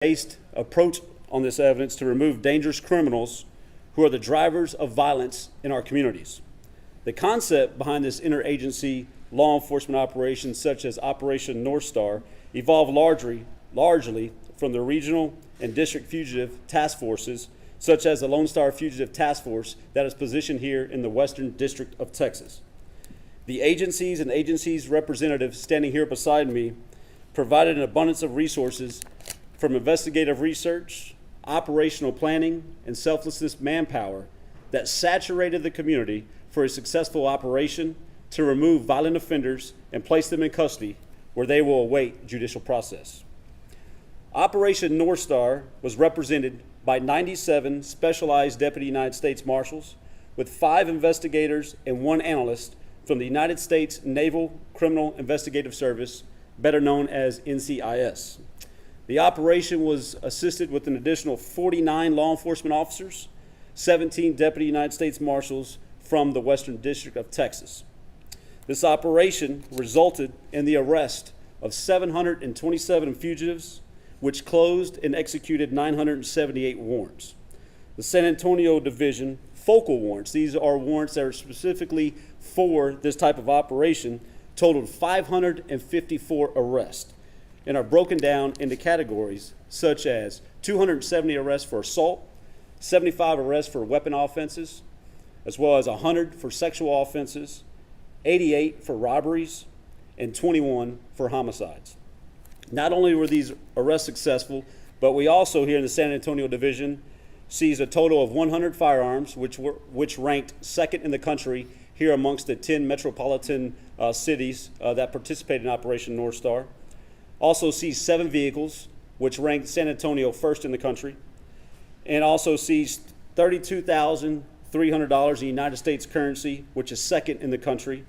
based approach on this evidence to remove dangerous criminals who are the drivers of violence in our communities. The concept behind this interagency law enforcement operation, such as Operation North Star, evolved largely from the regional and district fugitive task forces, such as the Lone Star Fugitive Task Force that is positioned here in the Western District of Texas. The agencies and agencies representatives standing here beside me provided an abundance of resources from investigative research, operational planning, and selflessness manpower that saturated the community for a successful operation to remove violent offenders and place them in custody where they will await judicial process. Operation North Star was represented by 97 specialized Deputy United States Marshals with 5 investigators and 1 analyst from the United States Naval Criminal Investigative Service, better known as NCIS. The operation was assisted with an additional 49 law enforcement officers, 17 Deputy United States Marshals from the Western District of Texas. This operation resulted in the arrest of 727 fugitives, which closed and executed 978 warrants. The San Antonio Division focal warrants, these are warrants that are specifically for this type of operation, totaled 554 arrests and are broken down into categories such as 270 arrests for assault, 75 arrests for weapon offenses, as well as 100 for sexual offenses, 88 for robberies, and 21 for homicides. Not only were these arrests successful, but we also here in the San Antonio Division seized a total of 100 firearms, which ranked second in the country here amongst the 10 metropolitan cities that participated in Operation North Star. Also seized 7 vehicles, which ranked San Antonio first in the country, and also seized $32,300 in United States currency, which is second in the country,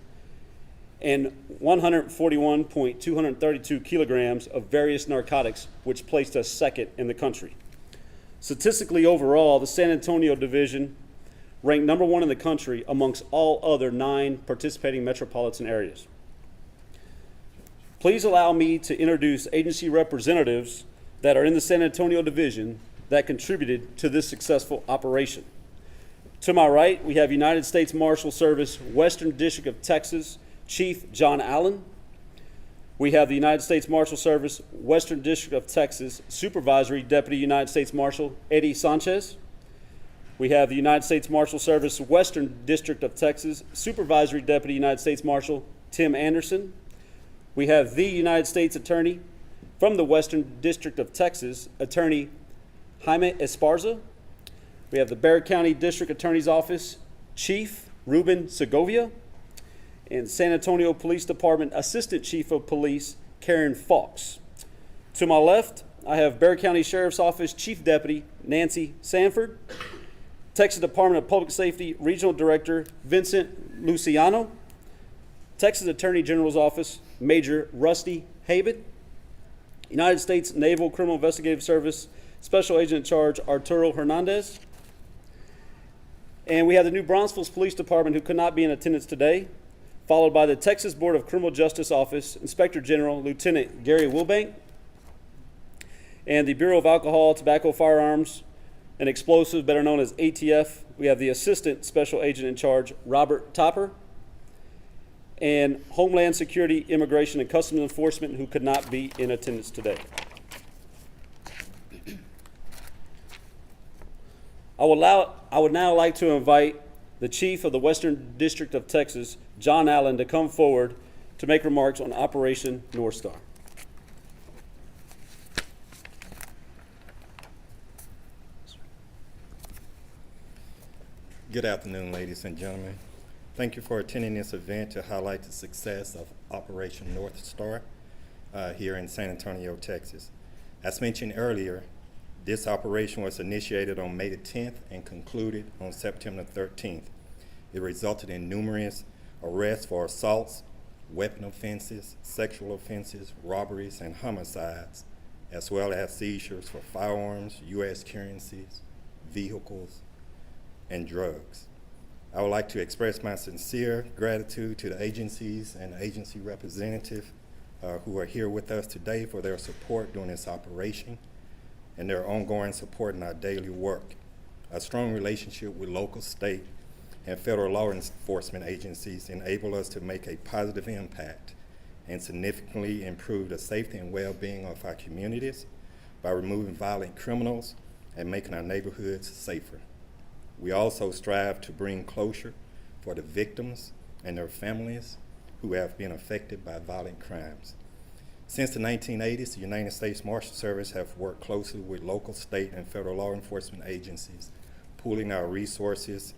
and 141.232 kilograms of various narcotics, which placed us second in the country. Statistically overall, the San Antonio Division ranked number 1 in the country amongst all other 9 participating metropolitan areas. Please allow me to introduce agency representatives that are in the San Antonio Division that contributed to this successful operation. To my right, we have United States Marshal Service, Western District of Texas, Chief John Allen. We have the United States Marshal Service, Western District of Texas, Supervisory Deputy United States Marshal Eddie Sanchez. We have the United States Marshal Service, Western District of Texas, Supervisory Deputy United States Marshal Tim Anderson. We have the United States Attorney from the Western District of Texas, Attorney Jaime Esparza. We have the Bexar County District Attorney's Office, Chief Ruben Segovia, and San Antonio Police Department Assistant Chief of Police, Karen Fox. To my left, I have Bexar County Sheriff's Office Chief Deputy Nancy Sanford, Texas Department of Public Safety Regional Director Vincent Luciano, Texas Attorney General's Office Major Rusty Habit, United States Naval Criminal Investigative Service Special Agent in Charge Arturo Hernandez, and we have the New Braunfels Police Department who could not be in attendance today, followed by the Texas Board of Criminal Justice Office Inspector General Lieutenant Gary Wilbank, and the Bureau of Alcohol, Tobacco, Firearms, and Explosives, better known as ATF. We have the Assistant Special Agent in Charge Robert Topper, and Homeland Security, Immigration, and Customs Enforcement who could not be in attendance today. I would now like to invite the Chief of the Western District of Texas, John Allen, to come forward to make remarks on Operation North Star. Good afternoon, ladies and gentlemen. Thank you for attending this event to highlight the success of Operation North Star here in San Antonio, Texas. As mentioned earlier, this operation was initiated on May the 10th and concluded on September 13th. It resulted in numerous arrests for assaults, weapon offenses, sexual offenses, robberies, and homicides, as well as seizures for firearms, U.S. currencies, vehicles, and drugs. I would like to express my sincere gratitude to the agencies and the agency representative who are here with us today for their support during this operation. and their ongoing support in our daily work. A strong relationship with local, state, and federal law enforcement agencies enable us to make a positive impact and significantly improve the safety and well-being of our communities by removing violent criminals and making our neighborhoods safer. We also strive to bring closure for the victims and their families who have been affected by violent crimes. Since the 1980s, the United States Marshal Service have worked closely with local, state, and federal law enforcement agencies, pooling our resources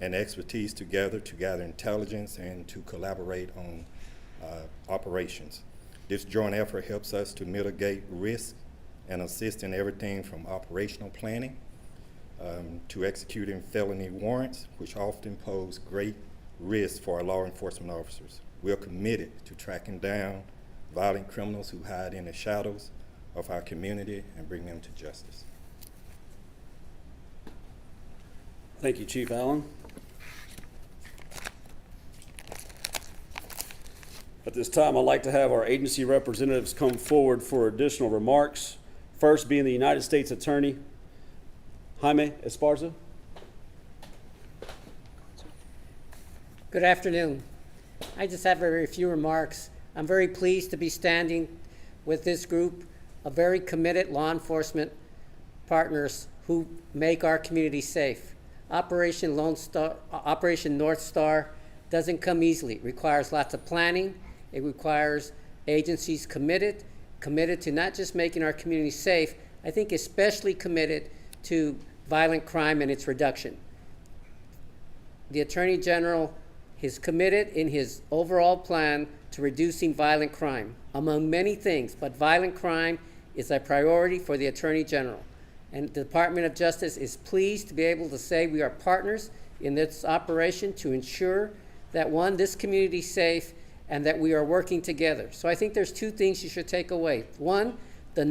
and expertise together to gather intelligence and to collaborate on operations. This joint effort helps us to mitigate risk and assist in everything from operational planning to executing felony warrants, which often pose great risk for our law enforcement officers. We are committed to tracking down violent criminals who hide in the shadows of our community and bring them to justice. Thank you, Chief Allen. At this time, I'd like to have our agency representatives come forward for additional remarks. First being the United States Attorney, Jaime Esparza. Good afternoon. I just have very few remarks. I'm very pleased to be standing with this group of very committed law enforcement partners who make our community safe. Operation North Star doesn't come easily. It requires lots of planning. It requires agencies committed to not just making our community safe, I think especially committed to violent crime and its reduction. The Attorney General is committed in his overall plan to reducing violent crime, among many things, but violent crime is a priority for the Attorney General. And the Department of Justice is pleased to be able to say we are partners in this operation to ensure that, one, this community is safe and that we are working together. So I think there's two things you should take away. One,